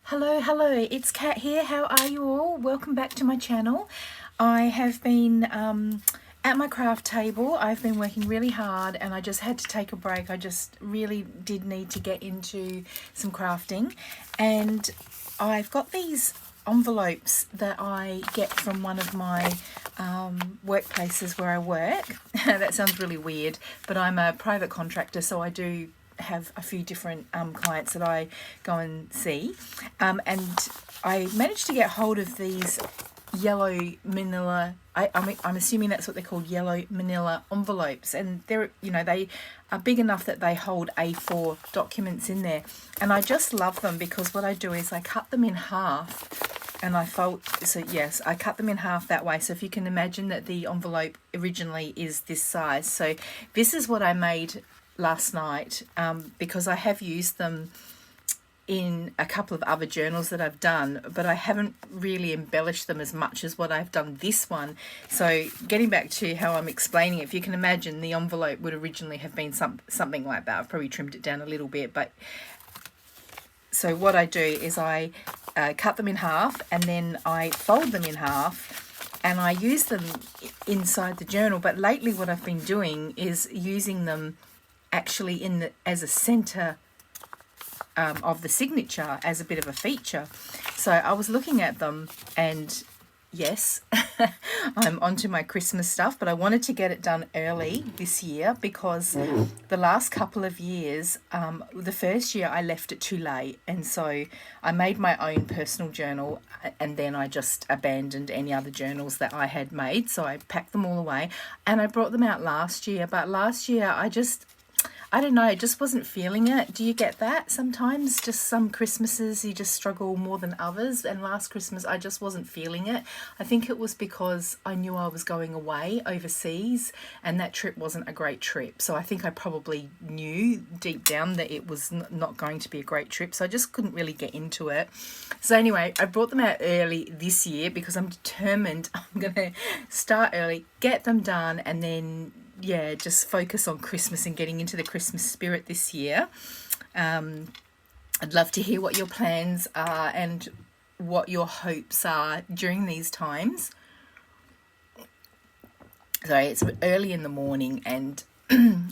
Hello, it's Kat here. How are you all? Welcome back to my channel. I have been at my craft table. I've been working really hard and I just had to take a break. I just really did need to get into some crafting, and I've got these envelopes that I get from one of my workplaces where I work. That sounds really weird, but I'm a private contractor, so I do have a few different clients that I go and see, and I managed to get hold of these yellow manila, I'm assuming that's what they're called, yellow manila envelopes, and they're, they are big enough that they hold A4 documents in there, and I just love them because what I do is I cut them in half and I fold. So yes, I cut them in half that way. So if you can imagine that the envelope originally is this size, so this is what I made last night, because I have used them in a couple of other journals that I've done, but I haven't really embellished them as much as what I've done this one. So getting back to how I'm explaining it, if you can imagine, the envelope would originally have been something like that. I've probably trimmed it down a little bit, but so what I do is I cut them in half and then I fold them in half and I use them inside the journal. But lately what I've been doing is using them actually as a center of the signature, as a bit of a feature. So I was looking at them, and yes, I'm onto my Christmas stuff, but I wanted to get it done early this year because the last couple of years, the first year I left it too late, and so I made my own personal journal, and then I just abandoned any other journals that I had made. So I packed them all away and I brought them out last year, but last year I don't know, I just wasn't feeling it. Do you get that? Sometimes just some Christmases you just struggle more than others, and last Christmas I just wasn't feeling it. I think it was because I knew I was going away overseas and that trip wasn't a great trip. So I think I probably knew deep down that it was not going to be a great trip, so I just couldn't really get into it. So anyway, I brought them out early this year because I'm determined I'm going to start early, get them done, and then just focus on Christmas and getting into the Christmas spirit this year. I'd love to hear what your plans are and what your hopes are during these times. Sorry, it's early in the morning and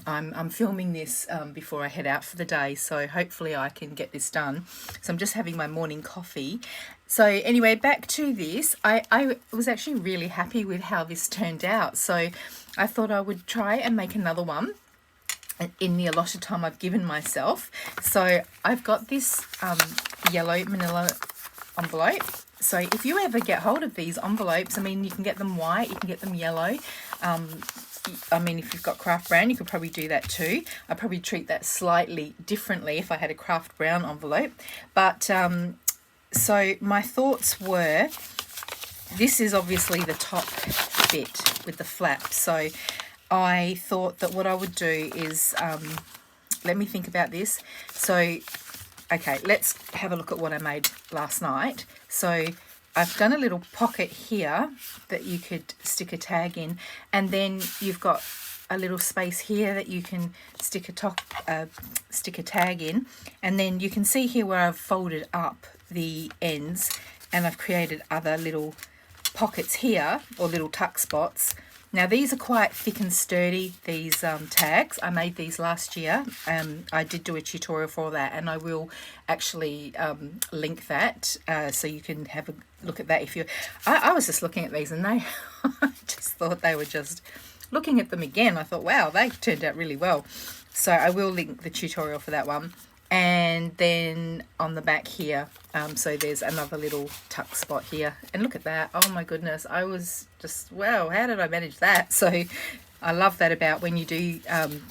I'm filming this before I head out for the day, so hopefully I can get this done. So I'm just having my morning coffee. So anyway, back to this. I was actually really happy with how this turned out, so I thought I would try and make another one in the allotted time I've given myself. So I've got this yellow manila envelope. So if you ever get hold of these envelopes, I mean, you can get them white, you can get them yellow. I mean, if you've got craft brown, you could probably do that too. I'd probably treat that slightly differently if I had a craft brown envelope. But so my thoughts were, this is obviously the top bit with the flap. So I thought that what I would do is, let me think about this. So, okay, let's have a look at what I made last night. So I've done a little pocket here that you could stick a tag in, and then you've got a little space here that you can stick a tag in, and then you can see here where I've folded up the ends and I've created other little pockets here, or little tuck spots. Now these are quite thick and sturdy, these tags. I made these last year. I did do a tutorial for that, and I will actually link that so you can have a look at that if you... I was just looking at these and I just thought they were just... Looking at them again, I thought, wow, they turned out really well. So I will link the tutorial for that one. And then on the back here, so there's another little tuck spot here, and look at that. Oh my goodness, I was just, wow, how did I manage that? So I love that about when you do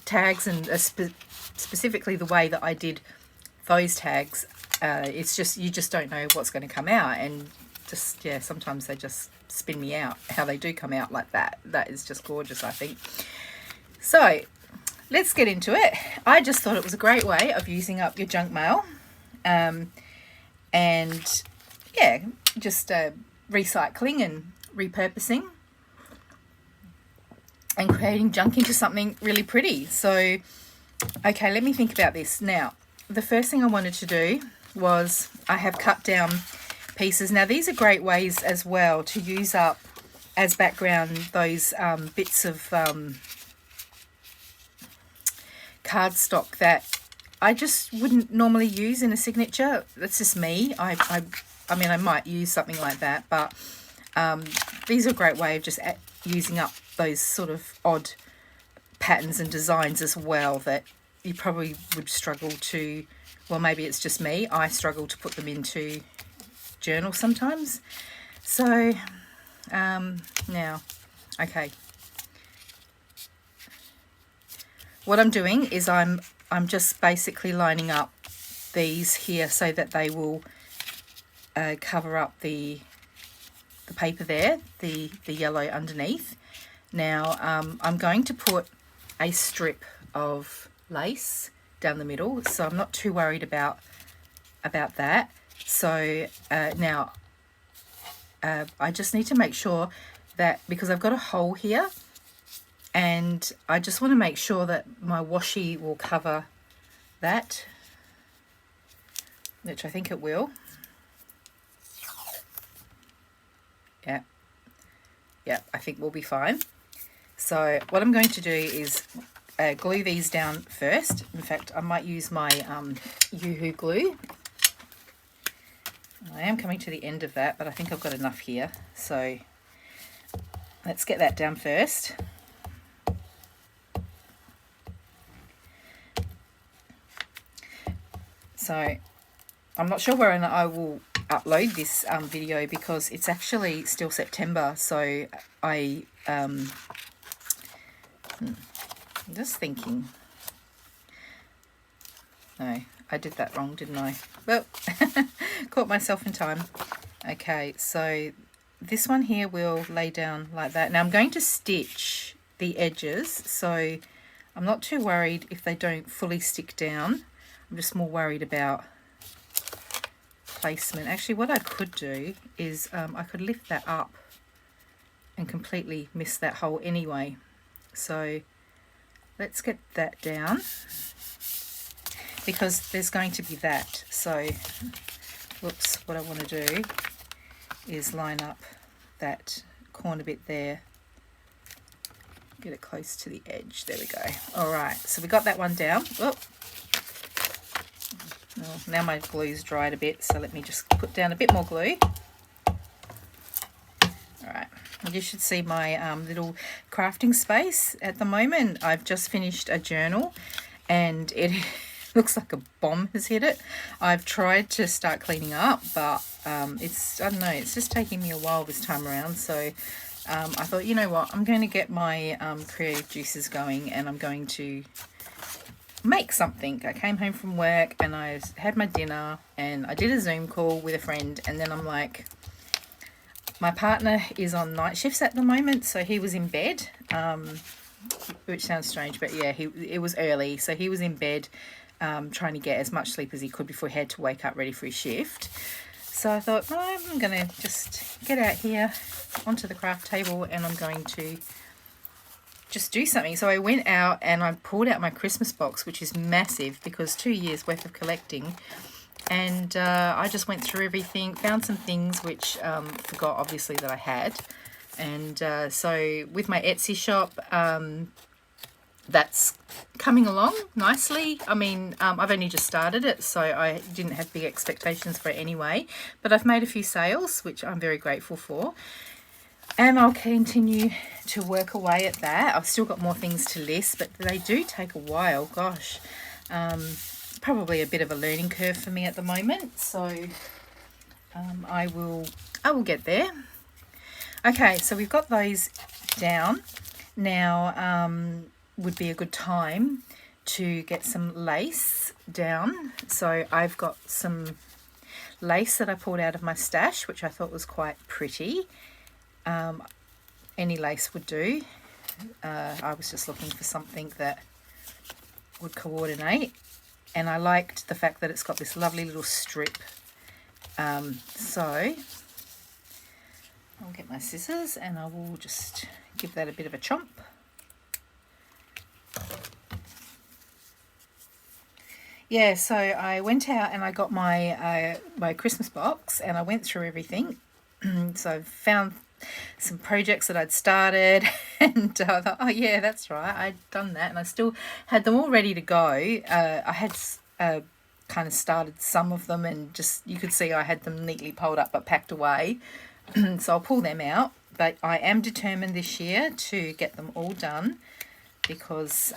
tags, and specifically the way that I did those tags. It's just, you just don't know what's going to come out, and just, yeah, sometimes they just spin me out how they do come out like that. That is just gorgeous, I think. So let's get into it. I just thought it was a great way of using up your junk mail, and yeah, just recycling and repurposing and creating junk into something really pretty. So okay, let me think about this. Now, the first thing I wanted to do was I have cut down pieces. Now these are great ways as well to use up as background those bits of cardstock that I just wouldn't normally use in a signature. That's just me. I mean, I might use something like that, but these are a great way of just using up those sort of odd patterns and designs as well that you probably would struggle to, well, maybe it's just me, I struggle to put them into journal sometimes. So now, okay, what I'm doing is I'm just basically lining up these here so that they will cover up the paper there, the yellow underneath. Now I'm going to put a strip of lace down the middle, so I'm not too worried about that. So now I just need to make sure that, because I've got a hole here, and I just want to make sure that my washi will cover that, which I think it will. Yeah, I think we'll be fine. So what I'm going to do is glue these down first. In fact, I might use my Yoo-hoo glue. I am coming to the end of that, but I think I've got enough here. So let's get that down first. So I'm not sure when I will upload this video, because it's actually still September. So I'm just thinking. No, I did that wrong, didn't I? Well, caught myself in time. Okay, so this one here will lay down like that. Now I'm going to stitch the edges, so I'm not too worried if they don't fully stick down. I'm just more worried about placement. Actually, what I could do is I could lift that up and completely miss that hole anyway. So let's get that down, because there's going to be that. So whoops, what I want to do is line up that corner bit there, get it close to the edge. There we go. All right, so we got that one down. Oh, well, now my glue's dried a bit, so let me just put down a bit more glue. All right, you should see my little crafting space at the moment. I've just finished a journal and it looks like a bomb has hit it. I've tried to start cleaning up, but it's, I don't know, it's just taking me a while this time around. So I thought, you know what, I'm going to get my creative juices going, and I'm going to make something. I came home from work and I had my dinner and I did a Zoom call with a friend, and then I'm like, my partner is on night shifts at the moment, so he was in bed, which sounds strange, but yeah, it was early, so he was in bed trying to get as much sleep as he could before he had to wake up ready for his shift. So I thought, oh, I'm gonna just get out here onto the craft table and I'm going to just do something. So I went out and I pulled out my Christmas box, which is massive because 2 years worth of collecting, and I just went through everything, found some things which forgot obviously that I had. And so with my Etsy shop, that's coming along nicely. I mean, I've only just started it, so I didn't have big expectations for it anyway, but I've made a few sales, which I'm very grateful for. And I'll continue to work away at that. I've still got more things to list, but they do take a while. Gosh, probably a bit of a learning curve for me at the moment. So I will get there. Okay, so we've got those down. Now would be a good time to get some lace down. So I've got some lace that I pulled out of my stash, which I thought was quite pretty. Any lace would do. I was just looking for something that would coordinate, and I liked the fact that it's got this lovely little strip. So I'll get my scissors and I will just give that a bit of a chomp. yeah, so I went out and I got my my Christmas box and I went through everything. So I found some projects that I'd started and I thought, oh yeah, that's right, I'd done that and I still had them all ready to go. I had kind of started some of them and just you could see I had them neatly pulled up but packed away. So I'll pull them out, but I am determined this year to get them all done because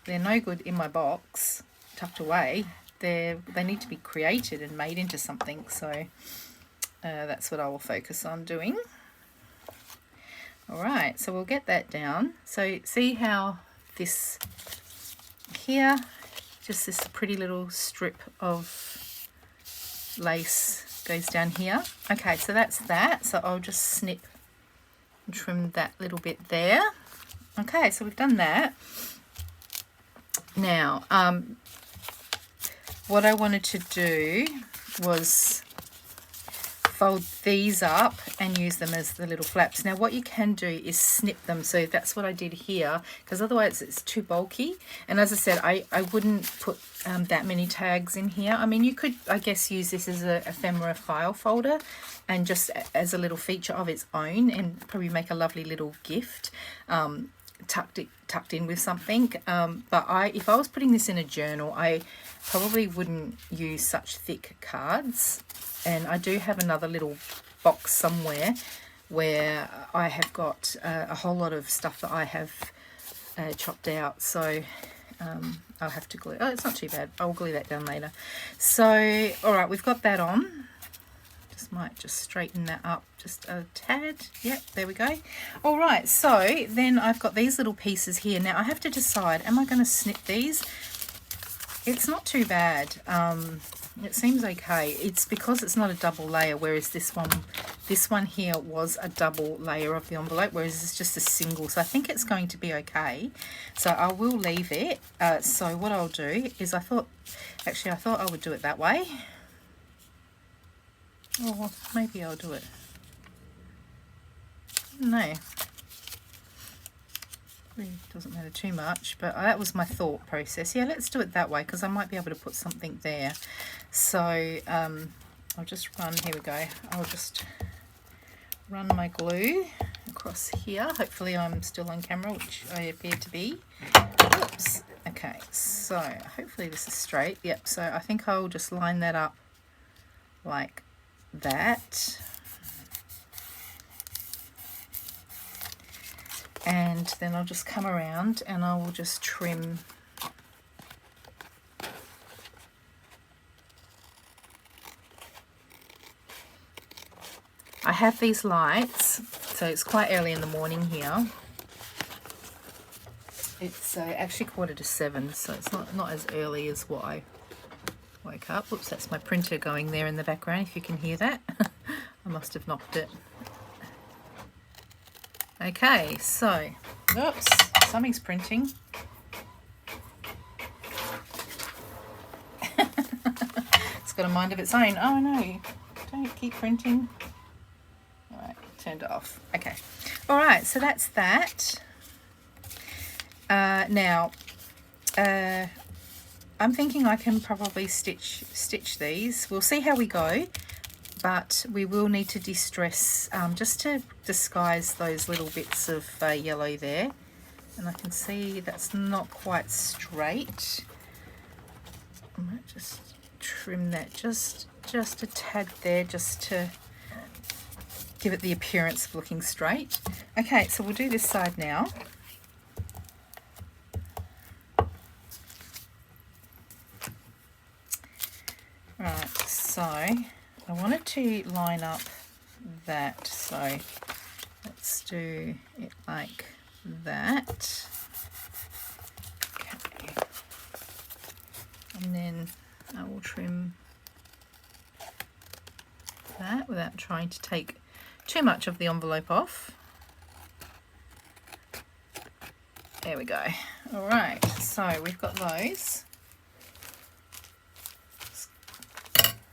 they're no good in my box tucked away. They need to be created and made into something, so that's what I will focus on doing. Alright, so we'll get that down. So see how this here, just this pretty little strip of lace goes down here. Okay, so that's that. So I'll just snip and trim that little bit there. Okay, so we've done that. Now, what I wanted to do was fold these up and use them as the little flaps. Now what you can do is snip them, so that's what I did here, because otherwise it's too bulky. And as I said, I wouldn't put that many tags in here. I mean, you could, I guess, use this as a ephemera file folder and just as a little feature of its own and probably make a lovely little gift tucked in with something. But if I was putting this in a journal, I probably wouldn't use such thick cards. And I do have another little box somewhere where I have got a whole lot of stuff that I have chopped out. So I'll have to glue. Oh, it's not too bad. I'll glue that down later. So, all right, we've got that on. Might just straighten that up just a tad. Yep, there we go. All right, so then I've got these little pieces here. Now I have to decide, am I going to snip these? It's not too bad. It seems okay. It's because it's not a double layer, whereas this one here was a double layer of the envelope, whereas it's just a single. So I think it's going to be okay. So I will leave it. So what I'll do is I thought I would do it that way. Or maybe I'll do it. No. Really doesn't matter too much, but that was my thought process. Yeah, let's do it that way because I might be able to put something there. So I'll just run, here we go. I'll just run my glue across here. Hopefully I'm still on camera, which I appear to be. Oops. Okay, so hopefully this is straight. Yep, so I think I'll just line that up like that, and then I'll just come around and I will just trim I have these lights, so it's quite early in the morning here. It's actually 6:45, so it's not as early as what I woke up. Oops, that's my printer going there in the background, if you can hear that. I must have knocked it. Okay, so, oops, something's printing. It's got a mind of its own. Oh no, don't keep printing. All right, turned it off. Okay, all right, so that's that. Now, I'm thinking I can probably stitch these. We'll see how we go, but we will need to distress just to disguise those little bits of yellow there. And I can see that's not quite straight. I might just trim that just a tad there, just to give it the appearance of looking straight. Okay, so we'll do this side now. Right, so I wanted to line up that, so let's do it like that. Okay, and then I will trim that without trying to take too much of the envelope off. There we go. All right, so we've got those.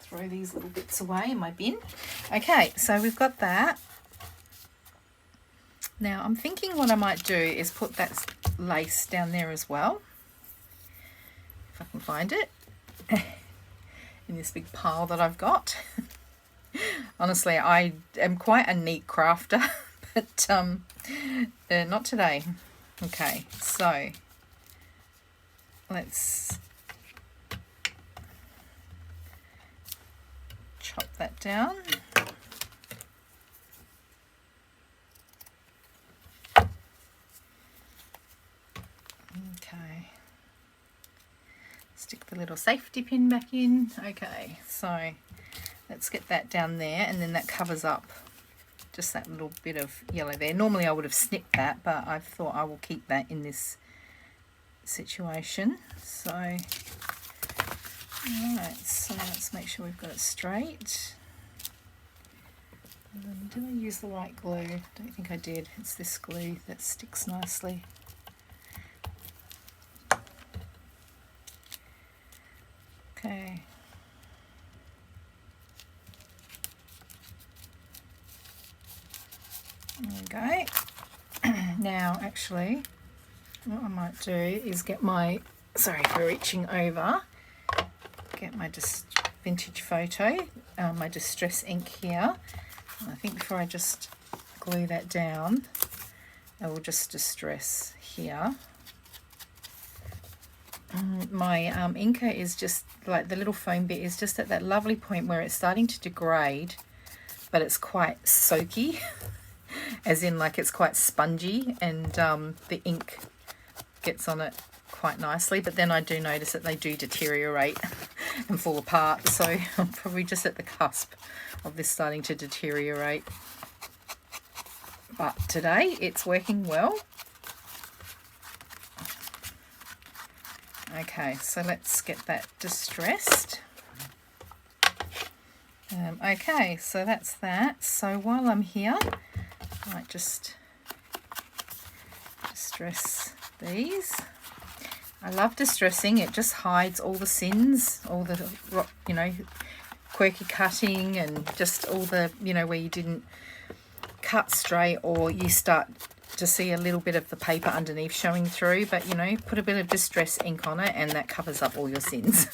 Throw these little bits away in my bin. Okay, so we've got that. Now I'm thinking what I might do is put that lace down there as well. If I can can find it in this big pile that I've got. Honestly, I am quite a neat crafter, but not today. Okay, so let's chop that down. Okay, stick the little safety pin back in. Okay, so let's get that down there, and then that covers up just that little bit of yellow there. Normally I would have snipped that, but I thought I will keep that in this situation. So alright, so let's make sure we've got it straight. Did I use the right glue? I don't think I did. It's this glue that sticks nicely. Okay. There we go. Now, actually, what I might do is get my, sorry for reaching over, get my vintage photo, my distress ink here. I think before I just glue that down, I will just distress here. My inker is just like the little foam bit is just at that lovely point where it's starting to degrade, but it's quite soaky, as in like it's quite spongy, and the ink gets on it quite nicely. But then I do notice that they do deteriorate and fall apart, so I'm probably just at the cusp of this starting to deteriorate. But today it's working well. Okay, so let's get that distressed. Okay, so that's that. So while I'm here, I might just distress these. I love distressing. It just hides all the sins, all the, you know, quirky cutting, and just all the, you know, where you didn't cut straight, or you start to see a little bit of the paper underneath showing through. But, you know, put a bit of distress ink on it and that covers up all your sins.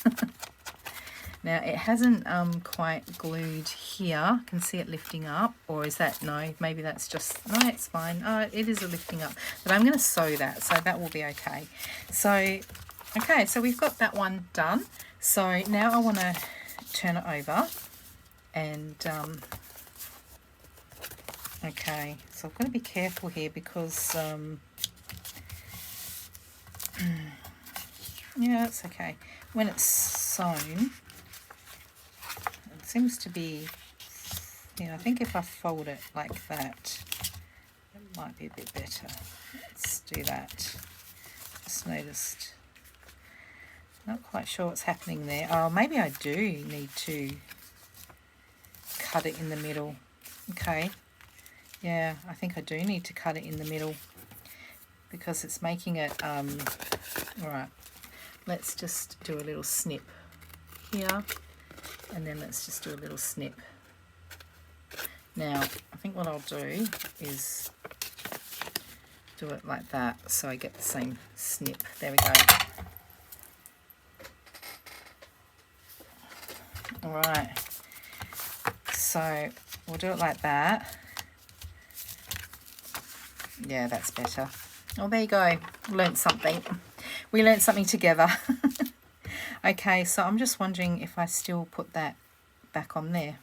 Now it hasn't quite glued here. I can see it lifting up, or is that, no, maybe that's just, no, it's fine. It is a lifting up, but I'm going to sew that, so that will be okay. So okay, so we've got that one done. So now I want to turn it over, and okay, so I've got to be careful here because yeah, it's okay. When it's sewn, it seems to be, yeah, I think if I fold it like that, it might be a bit better. Let's do that. Just noticed, not quite sure what's happening there. Oh, maybe I do need to cut it in the middle. Okay, yeah, I think I do need to cut it in the middle because it's making it, all right, let's just do a little snip here, and then let's just do a little snip. Now, I think what I'll do is do it like that, so I get the same snip. There we go. All right, so we'll do it like that. Yeah, that's better. Oh, there you go. Learned something. We learned something together. Okay, so I'm just wondering if I still put that back on there.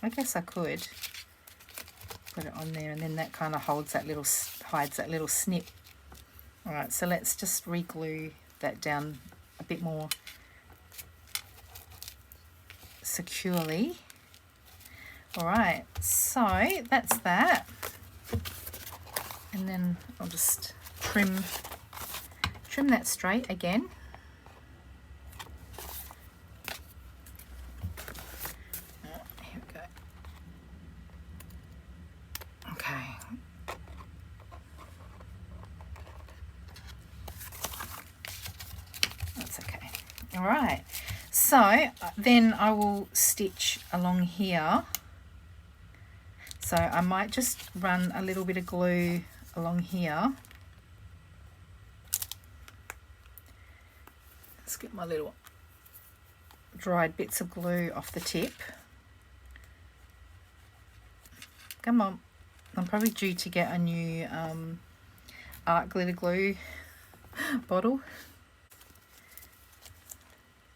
I guess I could put it on there, and then that kind of hides that little snip. All right, so let's just re-glue that down a bit more securely. All right, so that's that, and then I'll just trim that straight again. Here we go. Okay. That's okay. All right, so then I will stitch along here. So So I might just run a little bit of glue along here. Let's get my little dried bits of glue off the tip. Come on. I'm probably due to get a new art glitter glue bottle.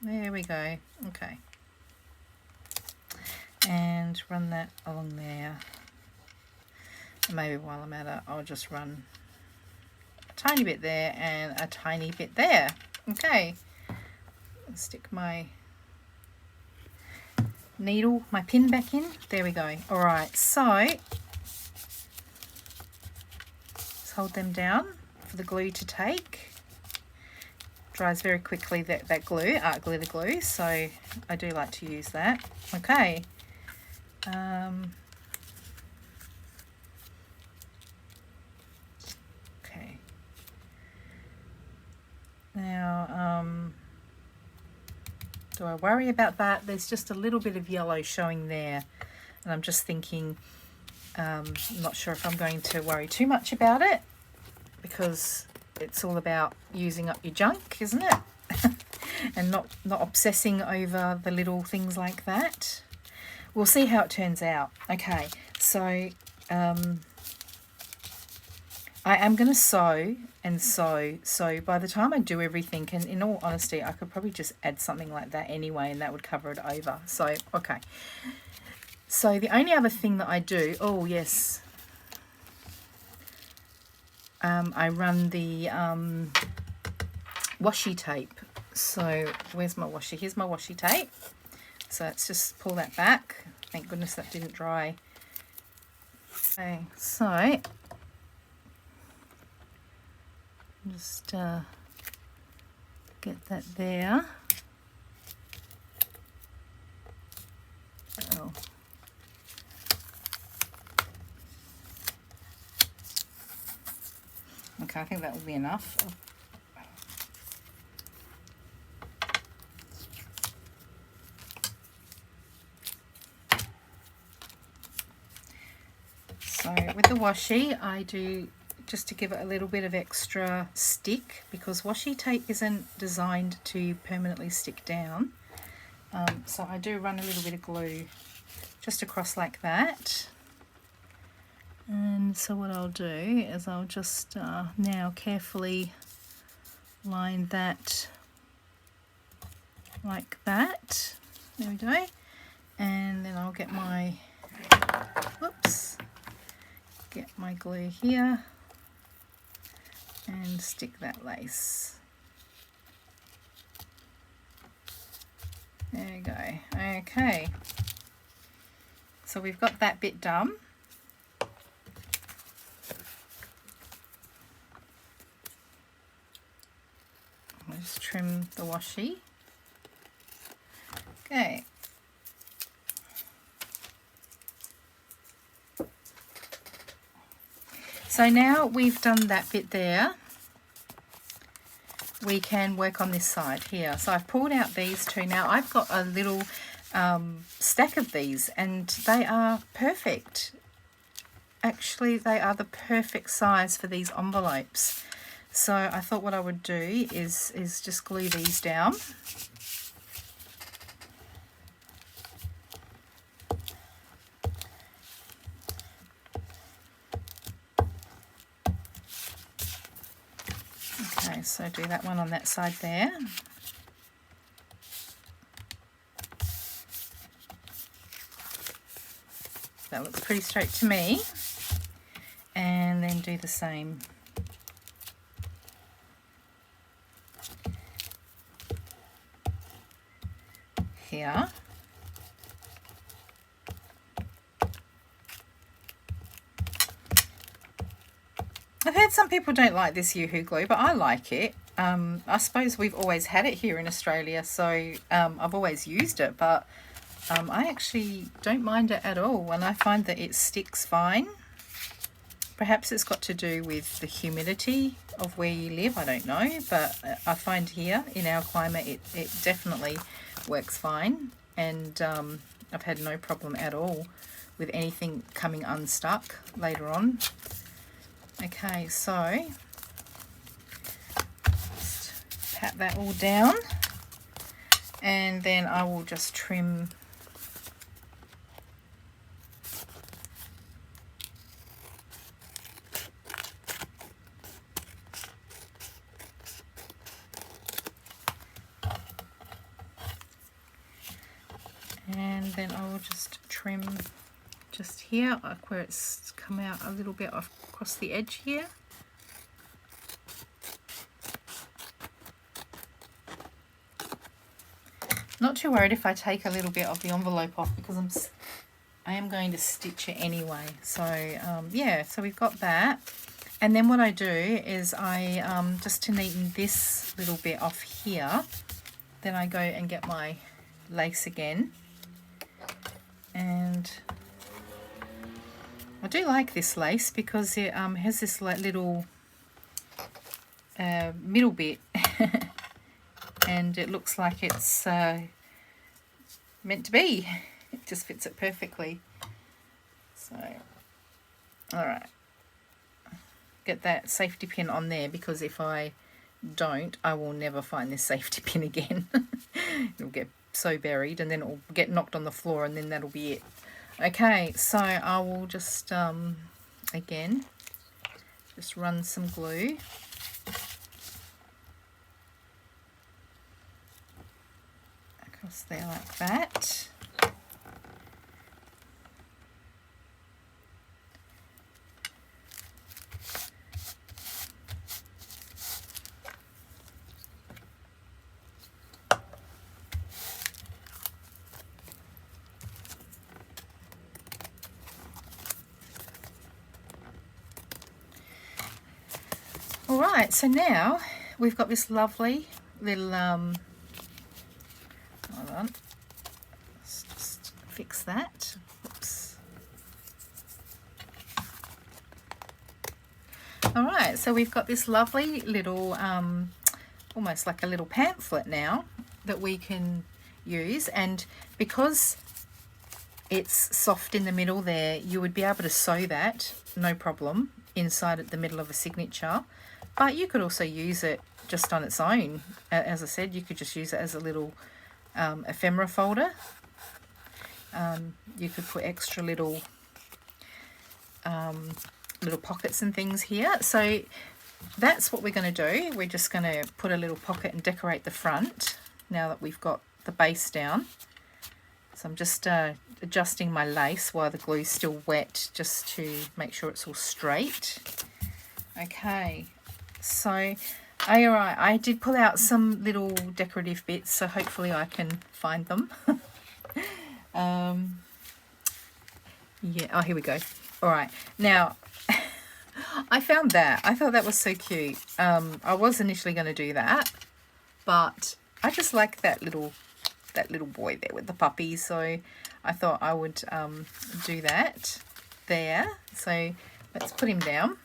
There we go. Okay. And run that along there. And maybe while I'm at it, I'll just run a tiny bit there and a tiny bit there. Okay. Stick my needle, my pin back in. There we go. All right, so let's hold them down for the glue to take. Dries very quickly, that glue, art glitter glue, so I do like to use that. Okay. Okay. Now, do I worry about that? There's just a little bit of yellow showing there, and I'm just thinking, I'm not sure if I'm going to worry too much about it, because it's all about using up your junk, isn't it? And not obsessing over the little things like that. We'll see how it turns out. Okay, so I am going to sew and sew, so by the time I do everything, and in all honesty, I could probably just add something like that anyway, and that would cover it over. So, okay. So the only other thing that I do, oh yes, I run the washi tape. So where's my washi? Here's my washi tape. So let's just pull that back. Thank goodness that didn't dry. Okay, so just get that there. Oh. Okay, I think that will be enough. So with the washi, I do just to give it a little bit of extra stick, because washi tape isn't designed to permanently stick down. So I do run a little bit of glue just across like that. And so what I'll do is I'll just now carefully line that like that. There we go. And then I'll get my, whoops, get my glue here and stick that lace. There we go. Okay. So we've got that bit done. I'll just trim the washi. Okay. So now we've done that bit there, we can work on this side here. So I've pulled out these two. Now I've got a little stack of these, and they are perfect. Actually, they are the perfect size for these envelopes. So I thought what I would do is just glue these down. Okay, so do that one on that side there. That looks pretty straight to me. And then do the same. Here. I've heard some people don't like this Yoo-hoo glue, but I like it. I suppose we've always had it here in Australia, so I've always used it, but I actually don't mind it at all, and I find that it sticks fine. Perhaps it's got to do with the humidity of where you live, I don't know, but I find here in our climate it definitely works fine, and I've had no problem at all with anything coming unstuck later on. Okay, so just pat that all down, and then I will just trim and then I will just trim just here, like where it's come out a little bit off across the edge here. Not too worried if I take a little bit of the envelope off, because I am going to stitch it anyway. So yeah, so we've got that. And then what I do is I just to neaten this little bit off here, then I go and get my lace again. And I do like this lace because it has this like little middle bit and it looks like it's meant to be. It just fits it perfectly. So, all right, get that safety pin on there, because if I don't, I will never find this safety pin again. It'll get so buried and then it'll get knocked on the floor and then that'll be it. Okay, so I will just again just run some glue across there like that. Alright, so now we've got this lovely little, hold on, let's just fix that. Oops. Alright, so we've got this lovely little, almost like a little pamphlet now that we can use, and because it's soft in the middle there, you would be able to sew that, no problem, inside at the middle of a signature. But you could also use it just on its own. As I said, you could just use it as a little ephemera folder. You could put extra little little pockets and things here. So that's what we're going to do. We're just going to put a little pocket and decorate the front now that we've got the base down. So I'm just adjusting my lace while the glue's still wet, just to make sure it's all straight. Okay. So, alright, I did pull out some little decorative bits, so hopefully I can find them. Yeah, oh, here we go. Alright, now, I found that. I thought that was so cute. I was initially going to do that, but I just like that little boy there with the puppy, so I thought I would do that there. So, let's put him down.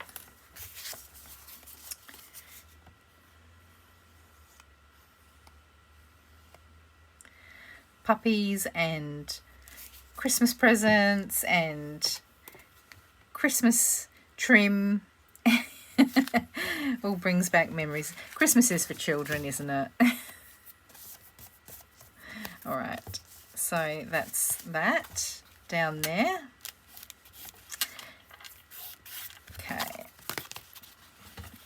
Puppies and Christmas presents and Christmas trim. All brings back memories. Christmas is for children, isn't it? All right, so that's that down there. Okay,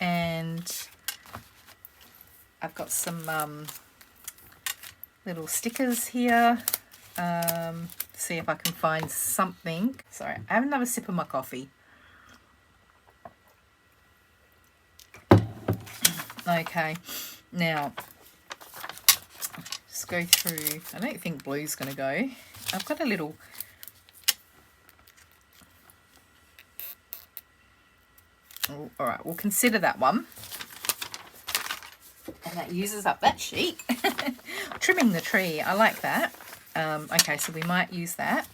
and I've got some little stickers here. See if I can find something. Sorry, I have another sip of my coffee. Okay, now just go through. I don't think blue's going to go. I've got a little. Oh, all right, we'll consider that one. And that uses up that sheet. Trimming the tree, I like that. Okay, so we might use that.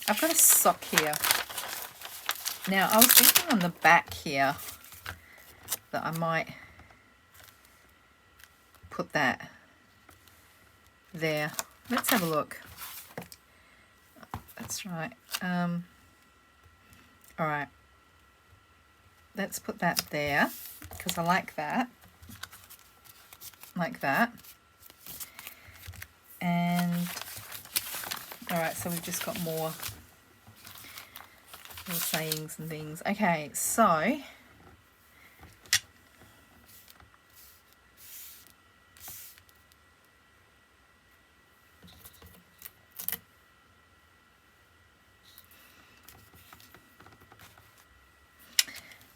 I've got a sock here. Now, I was thinking on the back here that I might put that there. Let's have a look. That's right. All right, let's put that there because I like that. Like that. And all right, so we've just got more little sayings and things. Okay, so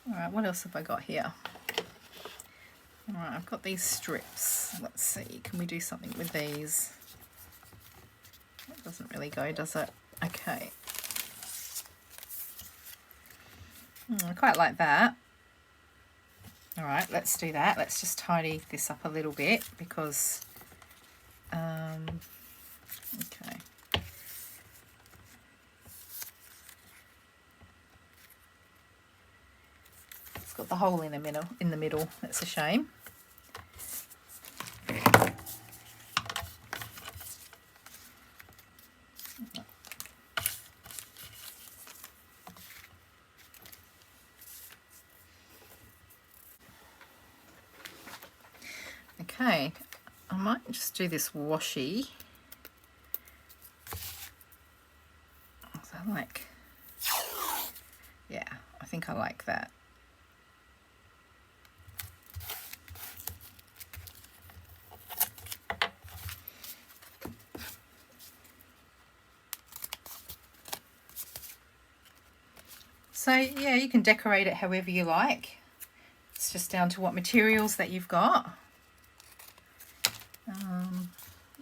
all right, what else have I got here? All right, I've got these strips. Let's see, can we do something with these? That doesn't really go, does it? Okay. I quite like that. All right, let's do that. Let's just tidy this up a little bit because, okay. It's got the hole in the middle. That's a shame. Okay, I might just do this washi. So yeah, I think I like that. So yeah, you can decorate it however you like. It's just down to what materials that you've got.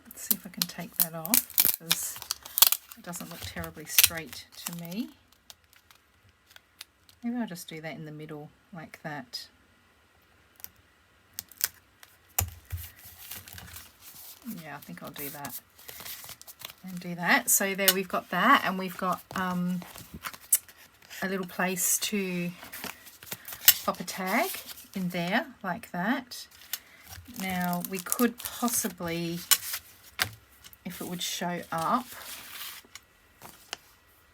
Let's see if I can take that off because it doesn't look terribly straight to me. Maybe I'll just do that in the middle like that. Yeah, I think I'll do that. And do that. So there we've got that, and we've got a little place to pop a tag in there like that. Now we could possibly, if it would show up,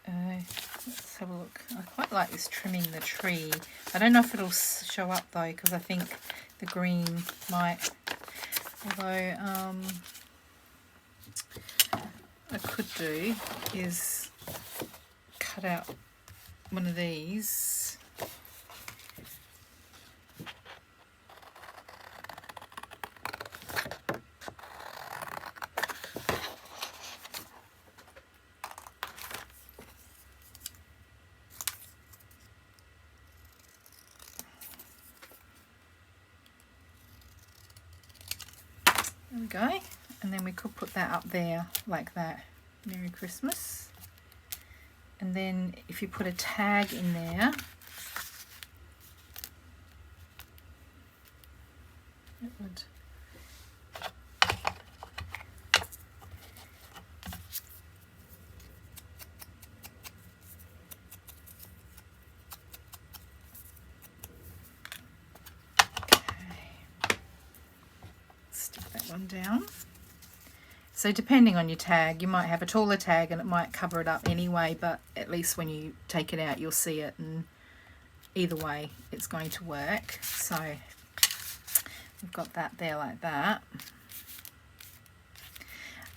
let's have a look. I quite like this trimming the tree. I don't know if it'll show up though because I think the green might, although I could do is cut out one of these. There we go. And then we could put that up there like that. Merry Christmas. And then if you put a tag in there, it would. Stick that one down. So depending on your tag, you might have a taller tag and it might cover it up anyway, but at least when you take it out you'll see it, and either way it's going to work. So we've got that there like that.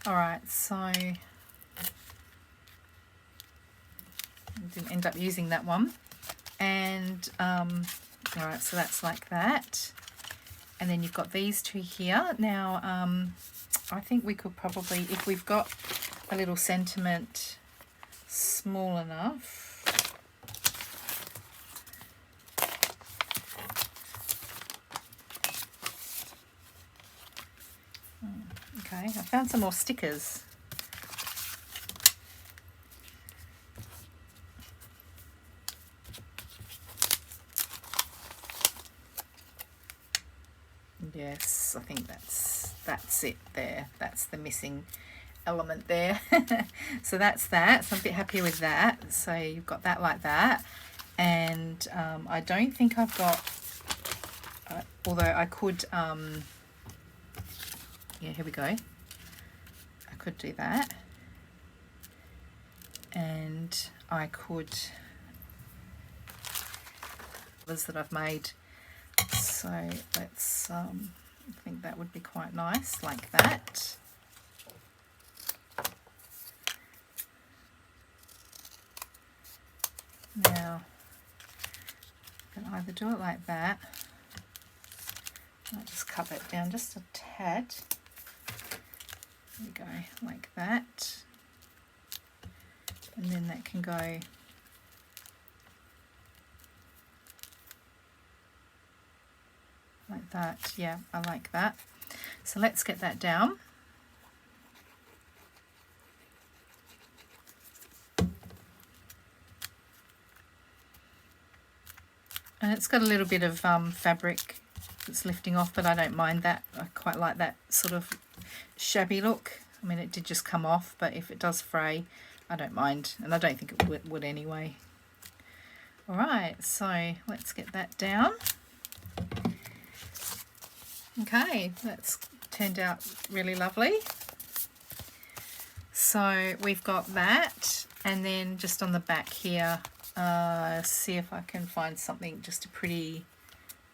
Alright, so I didn't end up using that one. And alright, so that's like that. And then you've got these two here. Now I think we could probably, if we've got a little sentiment small enough, okay, I found some more stickers. Yes, I think that's it there. That's the missing element there. So that's that. So I'm a bit happier with that. So you've got that like that. And I don't think I've got, although I could, yeah, here we go. I could do that. And I could that I've made. So let's, I think that would be quite nice, like that. Now, I can either do it like that. I'll just cut that down just a tad. There we go, like that. And then that can go like that. Yeah, I like that. So let's get that down. And it's got a little bit of fabric that's lifting off, but I don't mind that. I quite like that sort of shabby look. I mean, it did just come off, but if it does fray, I don't mind, and I don't think it would anyway. All right, so let's get that down. Okay, that's turned out really lovely. So we've got that, and then just on the back here, see if I can find something just to pretty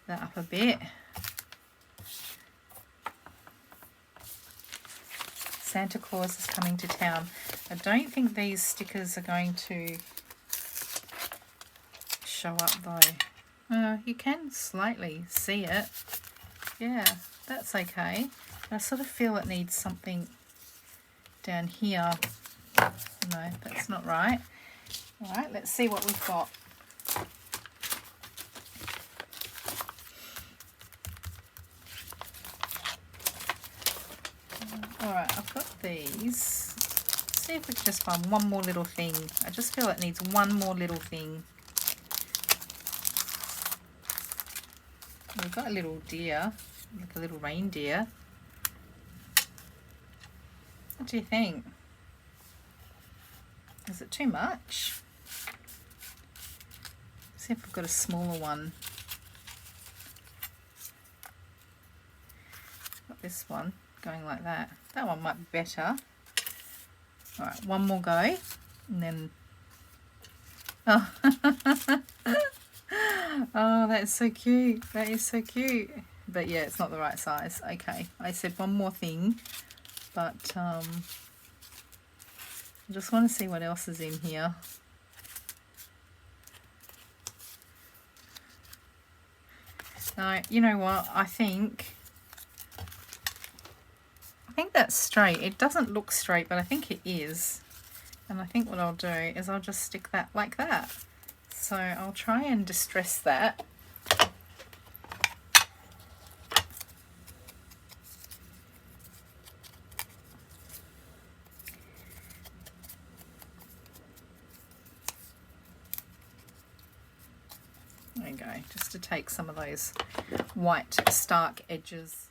that up a bit. Santa Claus is coming to town. I don't think these stickers are going to show up though. You can slightly see it. Yeah, that's okay. But I sort of feel it needs something down here. No, that's not right. All right, let's see what we've got. All right, I've got these. Let's see if we can just find one more little thing. I just feel it needs one more little thing. We've got a little deer, like a little reindeer. What do you think? Is it too much? See if we've got a smaller one. Got this one going like that. That one might be better. All right, one more go, and then. Oh, oh, that's so cute. That is so cute. But yeah, it's not the right size. Okay, I said one more thing, but I just want to see what else is in here. No, you know what? I think that's straight. It doesn't look straight, but I think it is. And I think what I'll do is I'll just stick that like that. So I'll try and distress that. There you go, just to take some of those white stark edges.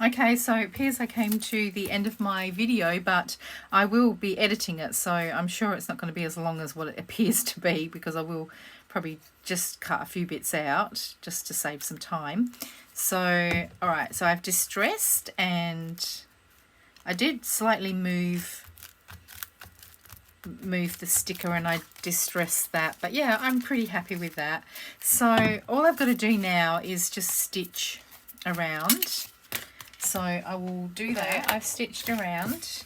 Okay, so it appears I came to the end of my video, but I will be editing it, so I'm sure it's not going to be as long as what it appears to be, because I will probably just cut a few bits out just to save some time. So, all right, so I've distressed, and I did slightly move the sticker, and I distressed that, but yeah, I'm pretty happy with that. So all I've got to do now is just stitch around. So I will do that. I've stitched around.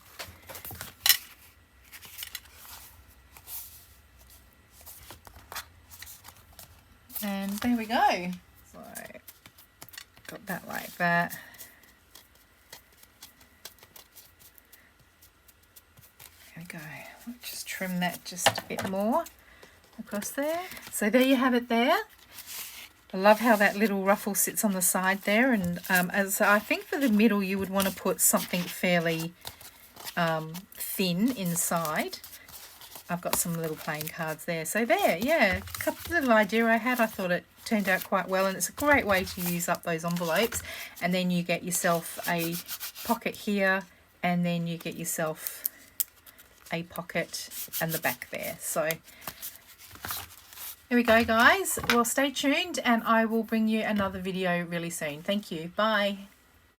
And there we go. So got that like that. There we go. I'll just trim that just a bit more across there. So there you have it there. I love how that little ruffle sits on the side there, and as I think for the middle you would want to put something fairly thin inside. I've got some little plain cards there. So there, yeah, a couple little idea I had. I thought it turned out quite well, and it's a great way to use up those envelopes. And then you get yourself a pocket here, and then you get yourself a pocket and the back there. So there we go, guys. Well, stay tuned, and I will bring you another video really soon. Thank you. Bye.